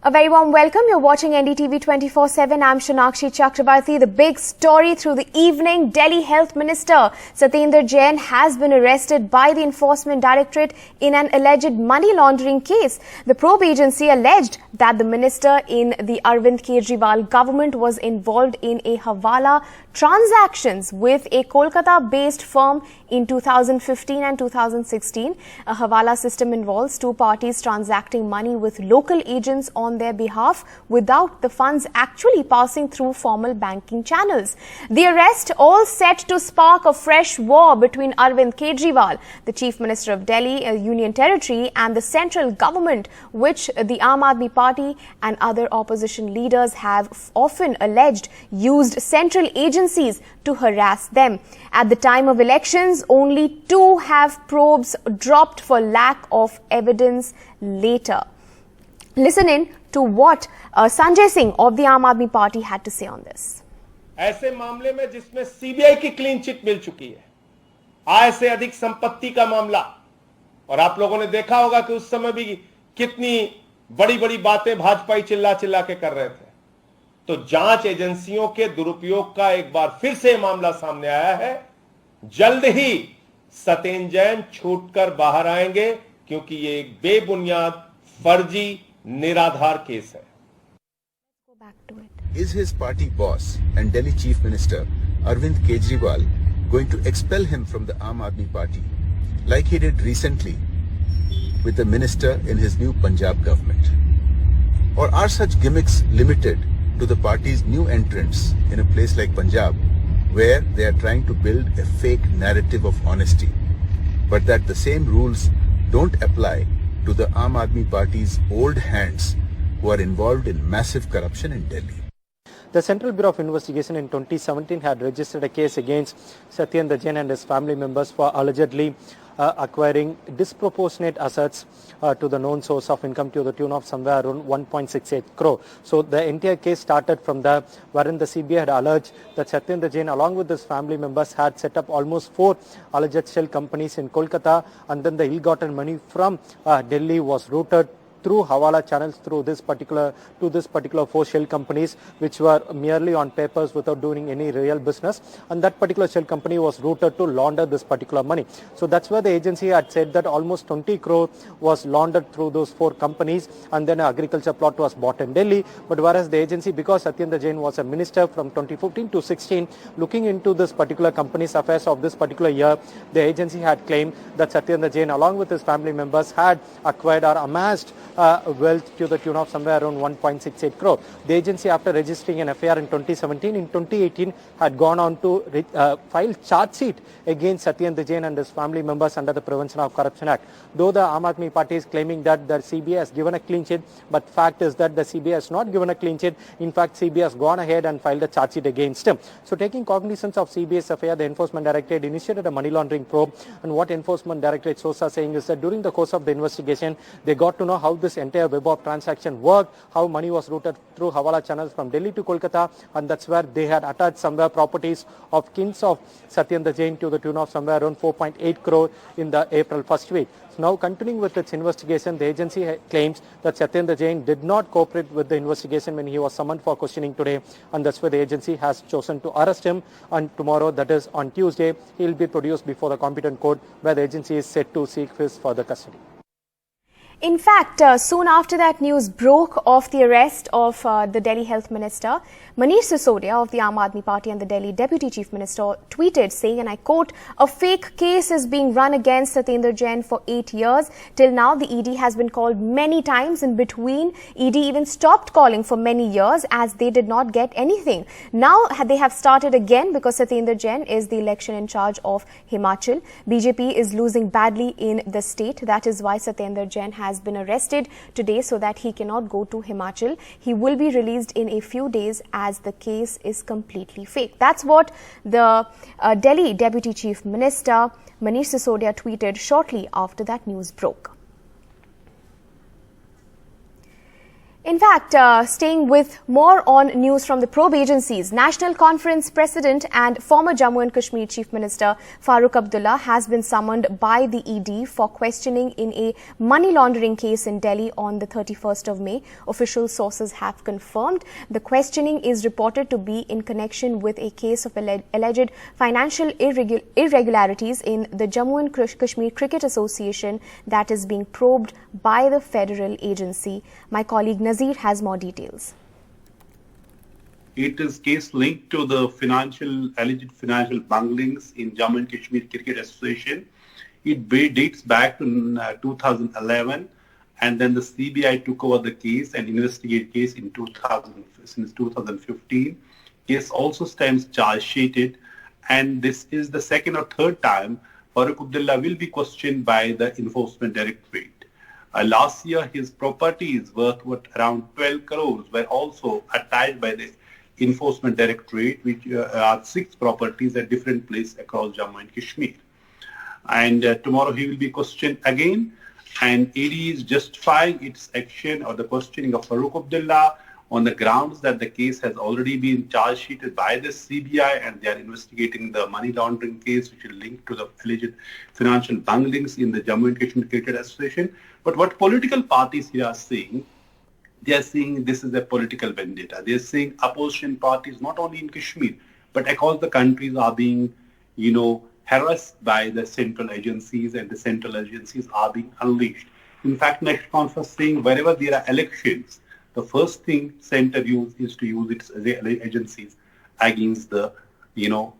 A very warm welcome. You're watching NDTV 24/7. I'm Shonakshi Chakrabarti. The big story through the evening, Delhi Health Minister Satyendar Jain has been arrested by the Enforcement Directorate in an alleged money laundering case. The probe agency alleged that the minister in the Arvind Kejriwal government was involved in a hawala transactions with a Kolkata-based firm in 2015 and 2016. A hawala system involves two parties transacting money with local agents on their behalf without the funds actually passing through formal banking channels. The arrest all set to spark a fresh war between Arvind Kejriwal, the Chief Minister of Delhi, a Union Territory, and the central government, which the Aam Aadmi Party and other opposition leaders have often alleged used central agencies to harass them. At the time of elections, only two have probes dropped for lack of evidence later. Listen in to what Sanjay Singh of the Aam Aadmi Party had to say on this. ऐसे मामले में जिसमें CBI की clean chit मिल चुकी है, आय से अधिक संपत्ति का मामला, और आप लोगों ने देखा होगा कि उस समय भी कितनी बड़ी-बड़ी बातें भाजपाई चिल्ला के कर रहे थे, तो जांच एजेंसियों के दुरुपयोग का एक बार फिर से मामला सामने आया है। जल्द ही सत्येंद्र जैन छूटकर बाहर आएंगे, क्योंकि ये एक बेबुनियाद, फर्जी, निराधार केस है। Is his party boss and Delhi Chief Minister Arvind Kejriwal going to expel him from the Aam Aadmi Party like he did recently with the minister in his new Punjab government? Or are such gimmicks limited to the party's new entrants in a place like Punjab, where they are trying to build a fake narrative of honesty, but that the same rules don't apply to the Aam Aadmi Party's old hands who are involved in massive corruption in Delhi? The Central Bureau of Investigation in 2017 had registered a case against Satyendar Jain and his family members for allegedly acquiring disproportionate assets to the known source of income to the tune of somewhere around 1.68 crore. So the entire case started from there, wherein the CBI had alleged that Satyendar Jain, along with his family members, had set up almost 4 alleged shell companies in Kolkata, and then the ill-gotten money from Delhi was routed through hawala channels to this particular 4 shell companies, which were merely on papers without doing any real business, and that particular shell company was routed to launder this particular money. So that's where the agency had said that almost 20 crore was laundered through those 4 companies, and then an agriculture plot was bought in Delhi. But whereas the agency, because Satyendar Jain was a minister from 2015 to 16, looking into this particular company's affairs of this particular year, the agency had claimed that Satyendar Jain, along with his family members, had acquired or amassed wealth to the tune of somewhere around 1.68 crore. The agency, after registering an FIR in 2017, in 2018 had gone on to file charge sheet against Satyendar Jain and his family members under the Prevention of Corruption Act. Though the Aam Aadmi Party is claiming that the CBI has given a clean sheet, but fact is that the CBI has not given a clean sheet. In fact, CBI has gone ahead and filed a charge sheet against him. So taking cognizance of CBI's FIR, the Enforcement Directorate initiated a money laundering probe, and what Enforcement Directorate sources are saying is that during the course of the investigation, they got to know how this entire web of transaction worked, how money was routed through hawala channels from Delhi to Kolkata, and that's where they had attached somewhere properties of kins of Satyendar Jain to the tune of somewhere around 4.8 crore in the April 1st week. So now, continuing with its investigation, the agency claims that Satyendar Jain did not cooperate with the investigation when he was summoned for questioning today, and that's why the agency has chosen to arrest him, and tomorrow, that is on Tuesday, he will be produced before the competent court, where the agency is set to seek his further custody. In fact, soon after that news broke of the arrest of the Delhi Health Minister, Manish Sisodia of the Aam Aadmi Party and the Delhi Deputy Chief Minister tweeted saying, and I quote, "A fake case is being run against Satyendar Jain for 8 years. Till now, the ED has been called many times. In between, ED even stopped calling for many years as they did not get anything. Now they have started again because Satyendar Jain is the election in charge of Himachal. BJP is losing badly in the state. That is why Satyendar Jain has been arrested today so that he cannot go to Himachal. He will be released in a few days as the case is completely fake." That's what the Delhi Deputy Chief Minister Manish Sisodia tweeted shortly after that news broke. In fact, staying with more on news from the probe agencies, National Conference President and former Jammu and Kashmir Chief Minister Farooq Abdullah has been summoned by the ED for questioning in a money laundering case in Delhi on the 31st of May. Official sources have confirmed the questioning is reported to be in connection with a case of alleged financial irregularities in the Jammu and Kashmir Cricket Association that is being probed by the federal agency. My colleague Nazir has more details. It is case linked to the alleged financial bunglings in Jammu and Kashmir Cricket Association. It dates back to 2011, and then the CBI took over the case and investigated case since 2015. Case also stands charge sheeted, and this is the second or third time Farooq Abdullah will be questioned by the Enforcement Directorate. Last year, his properties worth around 12 crores were also attached by the Enforcement Directorate, which are 6 properties at different places across Jammu and Kashmir. And tomorrow he will be questioned again, and ED is justifying its action or the questioning of Farooq Abdullah on the grounds that the case has already been charge sheeted by the CBI, and they are investigating the money laundering case which is linked to the alleged financial bunglings in the Jammu and Kashmir Cricket Association. But what political parties here are saying, they are saying this is a political vendetta. They are saying opposition parties, not only in Kashmir, but across the countries are being, harassed by the central agencies, and the central agencies are being unleashed. In fact, National Conference saying wherever there are elections, the first thing center is to use its agencies against the,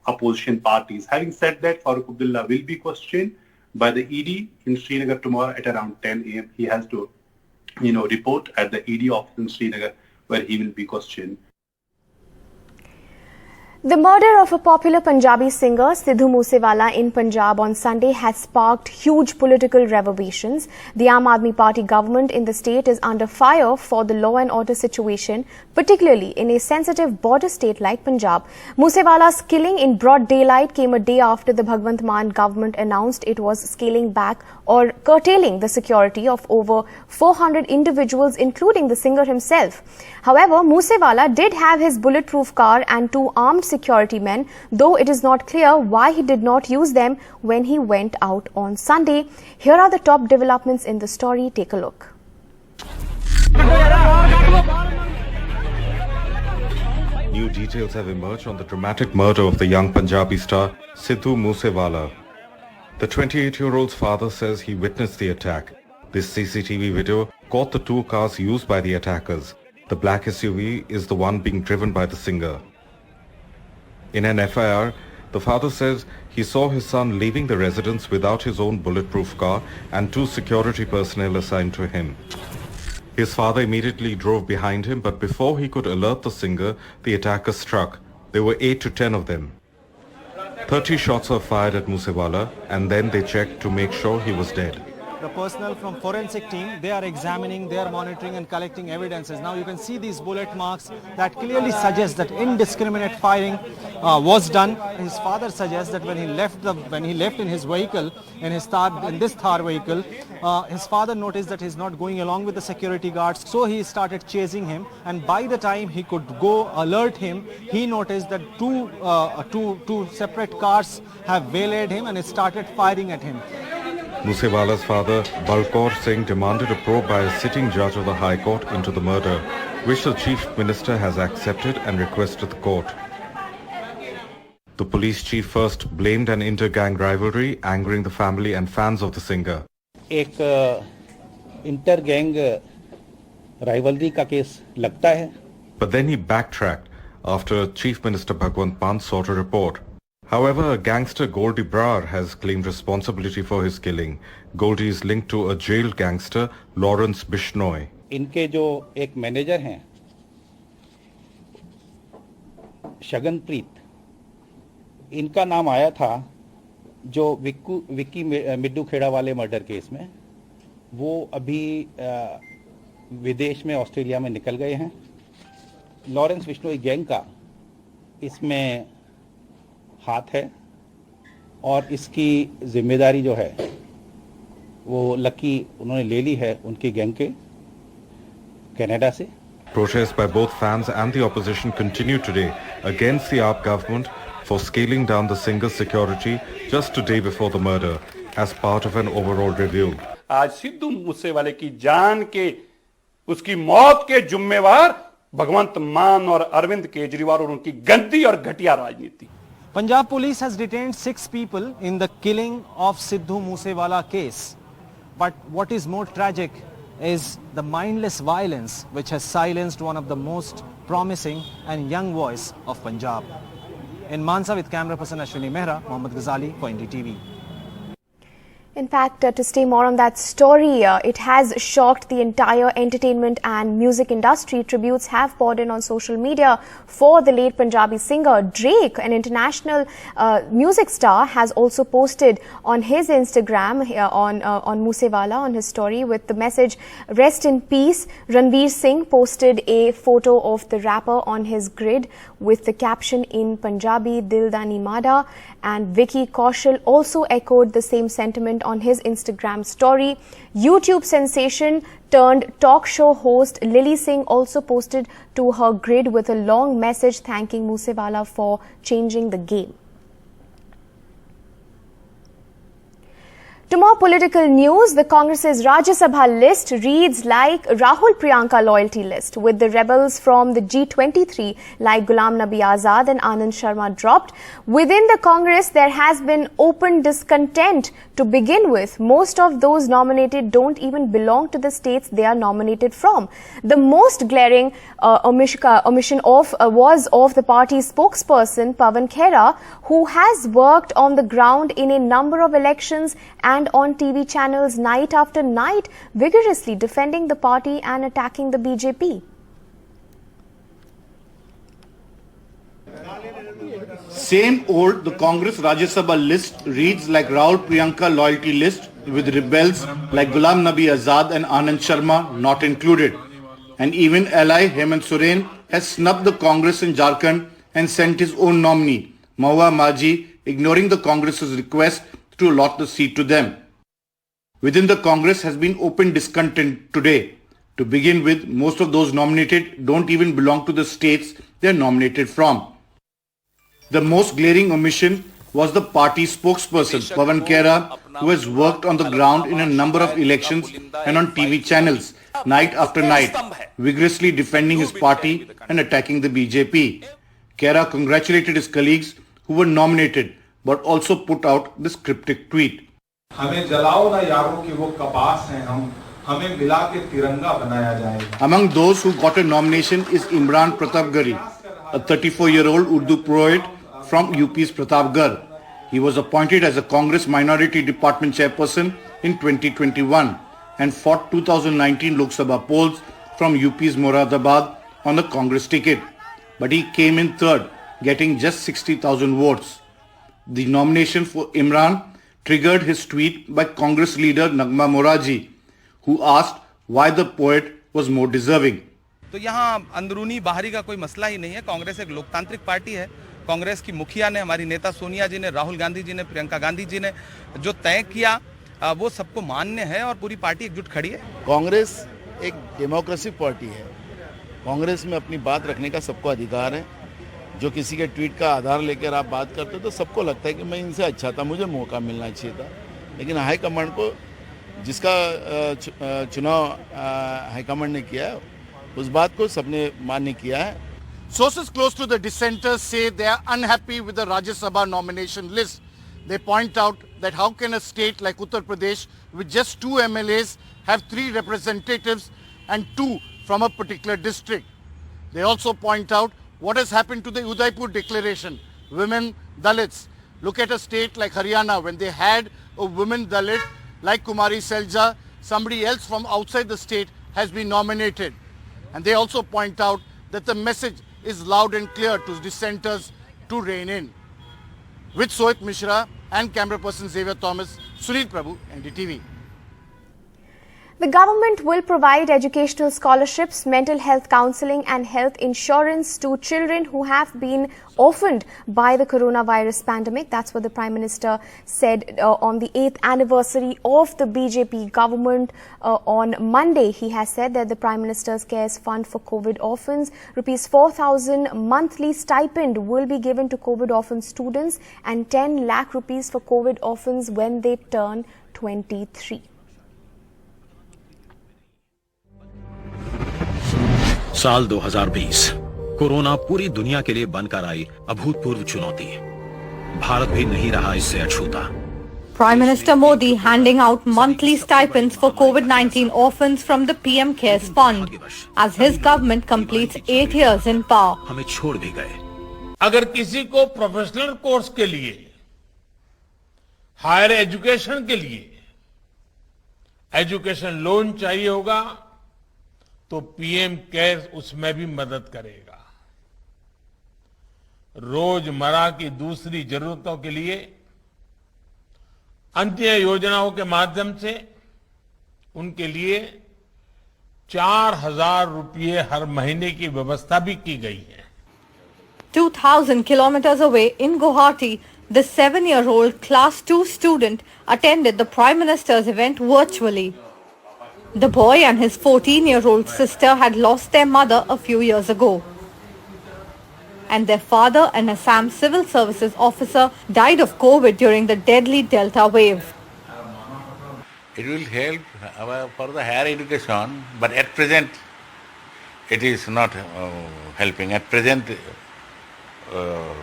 opposition parties. Having said that, Farooq Abdullah will be questioned by the ED in Srinagar tomorrow at around 10 a.m. He has to, report at the ED office in Srinagar, where he will be questioned. The murder of a popular Punjabi singer, Sidhu Moosewala, in Punjab on Sunday has sparked huge political reverberations. The Aam Aadmi Party government in the state is under fire for the law and order situation, particularly in a sensitive border state like Punjab. Moosewala's killing in broad daylight came a day after the Bhagwant Mann government announced it was scaling back or curtailing the security of over 400 individuals, including the singer himself. However, Moosewala did have his bulletproof car and 2 armed security men, though it is not clear why he did not use them when he went out on Sunday. Here are the top developments in the story. Take a look. New details have emerged on the dramatic murder of the young Punjabi star Sidhu Moosewala. The 28-year-old's father says he witnessed the attack. This CCTV video caught the 2 cars used by the attackers. The black SUV is the one being driven by the singer. In an FIR, the father says he saw his son leaving the residence without his own bulletproof car and 2 security personnel assigned to him. His father immediately drove behind him, but before he could alert the singer, the attackers struck. There were 8 to 10 of them. 30 shots were fired at Moosewala, and then they checked to make sure he was dead. The personnel from forensic team, they are examining, they are monitoring and collecting evidences. Now you can see these bullet marks that clearly suggest that indiscriminate firing was done. His father suggests that when he left in his vehicle, in this Thar vehicle, his father noticed that he's not going along with the security guards, so he started chasing him, and by the time he could go alert him, he noticed that two separate cars have waylaid him and it started firing at him. Moosewala's father, Balkaur Singh, demanded a probe by a sitting judge of the High Court into the murder, which the Chief Minister has accepted and requested the court. The police chief first blamed an inter-gang rivalry, angering the family and fans of the singer. एक inter-gang rivalry का case लगता है. But then he backtracked after Chief Minister Bhagwant Mann sought a report. However, gangster Goldie Brar has claimed responsibility for his killing. Goldie is linked to a jailed gangster, Lawrence Bishnoi. इनके जो एक manager हैं, शगनप्रीत, इनका नाम आया था जो विक्की मिड्डू खेड़ा वाले मर्डर केस में. वो अभी विदेश में ऑस्ट्रेलिया में निकल गए हैं. लॉरेंस बिश्नोई गैंग का इसमें हाथ है और इसकी जिम्मेदारी जो है वो लकी उन्होंने ले ली है उनकी गैंग के कनाडा से. Protests by both fans and the opposition continue today against the AAP government for scaling down the singer's security just a day before the murder as part of an overall review. आज सिद्धू मूसेवाले की जान के उसकी मौत के जिम्मेवार भगवंत मान और अरविंद केजरीवाल और उनकी गंदी और घटिया राजनीति. Punjab police has detained 6 people in the killing of Sidhu Moosewala case. But what is more tragic is the mindless violence which has silenced one of the most promising and young voice of Punjab. In Mansa with camera person Ashwini Mehra, Mohammad Ghazali for NDTV. In fact, to stay more on that story, it has shocked the entire entertainment and music industry. Tributes have poured in on social media for the late Punjabi singer. Drake, an international music star, has also posted on his Instagram on Moosewala, on his story, with the message, "Rest in peace." Ranveer Singh posted a photo of the rapper on his grid with the caption in Punjabi, "Dil da ni mada," and Vicky Kaushal also echoed the same sentiment on his Instagram story. YouTube sensation turned talk show host Lily Singh also posted to her grid with a long message thanking Moosewala for changing the game. To more political news, the Congress's Rajya Sabha list reads like Rahul Priyanka loyalty list, with the rebels from the G23 like Ghulam Nabi Azad and Anand Sharma dropped. Within the Congress, there has been open discontent to begin with. Most of those nominated don't even belong to the states they are nominated from. The most glaring omission was of the party's spokesperson Pawan Khera, who has worked on the ground in a number of elections and on TV channels night after night, vigorously defending the party and attacking the BJP. Same old, the Congress Rajya Sabha list reads like Rahul Priyanka loyalty list, with rebels like Ghulam Nabi Azad and Anand Sharma not included. And even ally Hemant Soren has snubbed the Congress in Jharkhand and sent his own nominee, Mahua Maji, ignoring the Congress's request to allot the seat to them. Within the Congress has been open discontent today. To begin with, most of those nominated don't even belong to the states they are nominated from. The most glaring omission was the party spokesperson, Pawan Khera, who has worked on the ground in a number of elections and on TV channels, night after night, vigorously defending his party and attacking the BJP. Khera congratulated his colleagues who were nominated, but also put out this cryptic tweet. हमें जलाओ ना यारों की वो कपास हैं हम, हमें मिला के तिरंगा बनाया जाएगा. Among those who got a nomination is Imran Pratapgarhi, a 34-year-old Urdu poet from UP's Pratapgarh. He was appointed as a Congress Minority Department chairperson in 2021 and fought 2019 Lok Sabha polls from UP's Moradabad on the Congress ticket. But he came in third, getting just 60,000 votes. The nomination for Imran triggered his tweet by Congress leader Nagma Moraji, who asked why the poet was more deserving. तो यहाँ अंदरूनी बाहरी का कोई मसला ही नहीं है. कांग्रेस एक लोकतांत्रिक पार्टी है. कांग्रेस की मुखिया ने, हमारी नेता सोनिया जी ने, राहुल गांधी जी ने, प्रियंका गांधी जी ने जो तय किया वो सबको मान्य है और पूरी पार्टी एकजुट खड़ी है. कांग्रेस एक डेमोक्रेसी पार्टी है. कांग्रेस में अपनी बात रखने का सबको अधिकार है. जो किसी के ट्वीट का आधार लेकर आप बात करते हो तो सबको लगता है कि मैं इनसे अच्छा था, मुझे मौका मिलना चाहिए था. लेकिन हाईकमांड को जिसका चुनाव हाईकमांड ने किया है उस बात को सबने मान्य किया है. Sources close to the dissenters say they are unhappy with the Rajya Sabha nomination list. They point out that how can a state like Uttar Pradesh with just 2 MLAs have 3 representatives and 2 from a particular district. They also point out what has happened to the Udaipur declaration, women Dalits. Look at a state like Haryana when they had a women Dalit like Kumari Selja, somebody else from outside the state has been nominated. And they also point out that the message is loud and clear to dissenters to rein in. With Sohit Mishra and camera person Xavier Thomas, Sunil Prabhu, NDTV. The government will provide educational scholarships, mental health counselling and health insurance to children who have been orphaned by the coronavirus pandemic. That's what the Prime Minister said on the 8th anniversary of the BJP government on Monday. He has said that the Prime Minister's Cares Fund for COVID orphans, rupees 4,000 monthly stipend will be given to COVID orphan students and 10 lakh rupees for COVID orphans when they turn 23. साल 2020 corona पूरी दुनिया के लिए बनकर आई अभूतपूर्व चुनौती। भारत भी नहीं रहा इससे अछूता। Prime Minister Modi handing out monthly stipends for COVID-19 orphans from the PM Cares Fund as his government completes 8 years in power. हमें छोड़ भी गए। अगर किसी को प्रोफेशनल कोर्स के लिए, हायर एजुकेशन के लिए एजुकेशन लोन चाहिए होगा तो पीएम केयर्स उसमें भी मदद करेगा। रोजमर्रा की दूसरी जरूरतों के लिए अन्य योजनाओं के माध्यम से उनके लिए 4,000 रुपये हर महीने की व्यवस्था भी की गई है। 2,000 kilometers away in Guwahati, the 7-year-old class 2 student attended the Prime Minister's event virtually. The boy and his 14-year-old sister had lost their mother a few years ago. And their father, an Assam civil services officer, died of COVID during the deadly Delta wave. It will help for the higher education, but at present it is not helping. At present,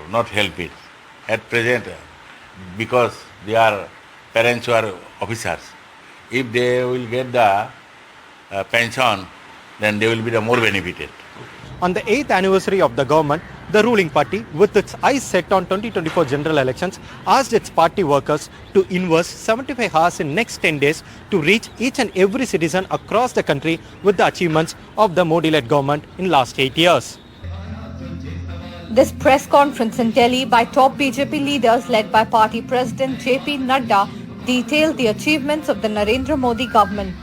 not help it. At present, because they are parents who are officers. If they will get the pension, then they will be the more benefited. On the 8th anniversary of the government, the ruling party, with its eyes set on 2024 general elections, asked its party workers to invest 75 hours in next 10 days to reach each and every citizen across the country with the achievements of the Modi-led government in last 8 years. This press conference in Delhi by top BJP leaders led by party president JP Nadda detailed the achievements of the Narendra Modi government.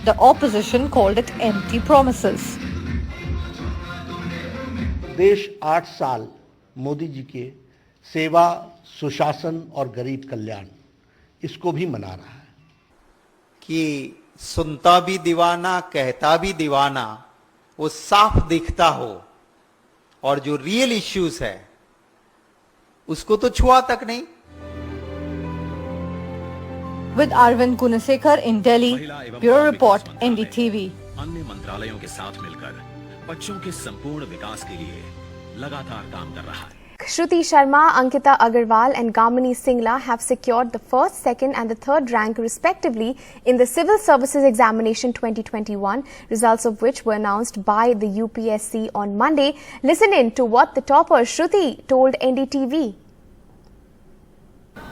The opposition called it empty promises. देश 8 साल मोदी जी के सेवा, सुशासन और गरीब कल्याण इसको भी मना रहा है कि सुनता भी दीवाना, कहता भी दीवाना, वो साफ दिखता हो और जो रियल इश्यूज है उसको तो छुआ तक नहीं। With Arvind Gunasekar in Delhi, Bureau Report, NDTV. अन्य मंत्रालयों के साथ मिलकर बच्चों के संपूर्ण विकास के लिए लगातार काम कर रहा है। Shruti Sharma, Ankita Agarwal and Gamini Singla have secured the first, second and the third rank respectively in the Civil Services Examination 2021, results of which were announced by the UPSC on Monday. Listen in to what the topper Shruti told NDTV.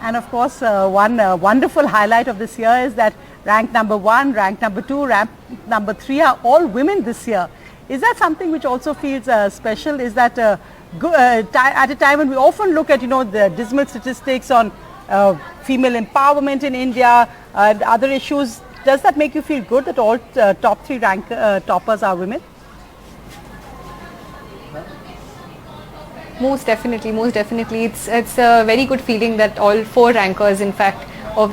And of course, one wonderful highlight of this year is that rank number 1, rank number 2, rank number 3 are all women this year. Is that something which also feels special? Is that at a time when we often look at, the dismal statistics on female empowerment in India and other issues, does that make you feel good that all top 3 rank toppers are women? Most definitely. It's a very good feeling that all 4 rankers, in fact,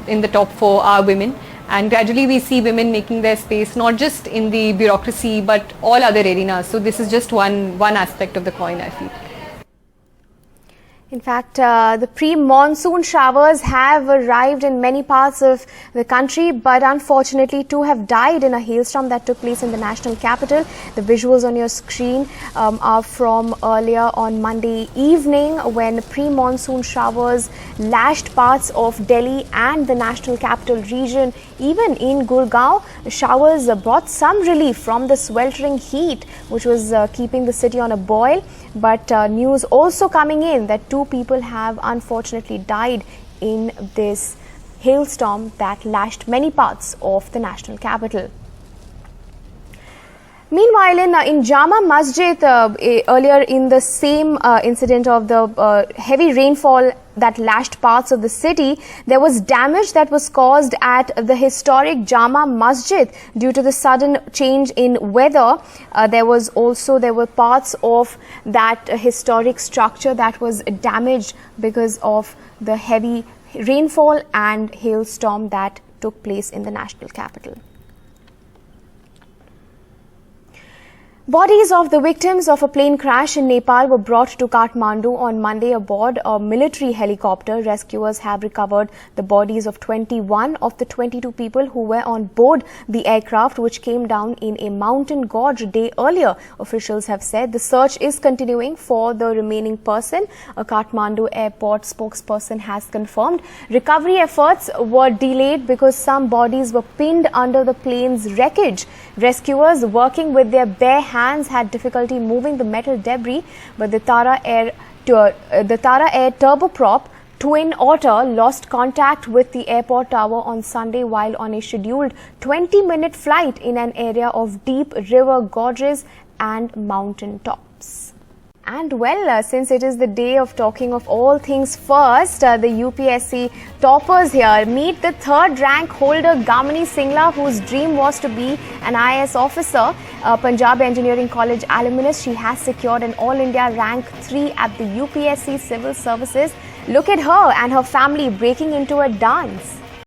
in the top 4 are women. And gradually we see women making their space, not just in the bureaucracy, but all other arenas. So this is just one aspect of the coin, I feel. In fact, the pre-monsoon showers have arrived in many parts of the country, but unfortunately 2 have died in a hailstorm that took place in the national capital. The visuals on your screen are from earlier on Monday evening when pre-monsoon showers lashed parts of Delhi and the national capital region. Even in Gurgaon, the showers brought some relief from the sweltering heat which was keeping the city on a boil. But news also coming in that 2 people have unfortunately died in this hailstorm that lashed many parts of the national capital. Meanwhile, in Jama Masjid, earlier in the same incident of the heavy rainfall that lashed parts of the city. There was damage that was caused at the historic Jama Masjid due to the sudden change in weather. There were parts of that historic structure that was damaged because of the heavy rainfall and hailstorm that took place in the national capital. Bodies of the victims of a plane crash in Nepal were brought to Kathmandu on Monday aboard a military helicopter. Rescuers have recovered the bodies of 21 of the 22 people who were on board the aircraft, which came down in a mountain gorge a day earlier. Officials have said the search is continuing for the remaining person. A Kathmandu airport spokesperson has confirmed recovery efforts were delayed because some bodies were pinned under the plane's wreckage. Rescuers working with their bare hands had difficulty moving the metal debris, but the Tara Air turboprop Twin Otter lost contact with the airport tower on Sunday while on a scheduled 20-minute flight in an area of deep river gorges and mountain tops. And well, since it is the day of talking of all things first, the UPSC toppers here. Meet the third rank holder Gamini Singla, whose dream was to be an IAS officer. Punjab Engineering College alumnus, she has secured an All India rank 3 at the UPSC Civil Services. Look at her and her family breaking into a dance.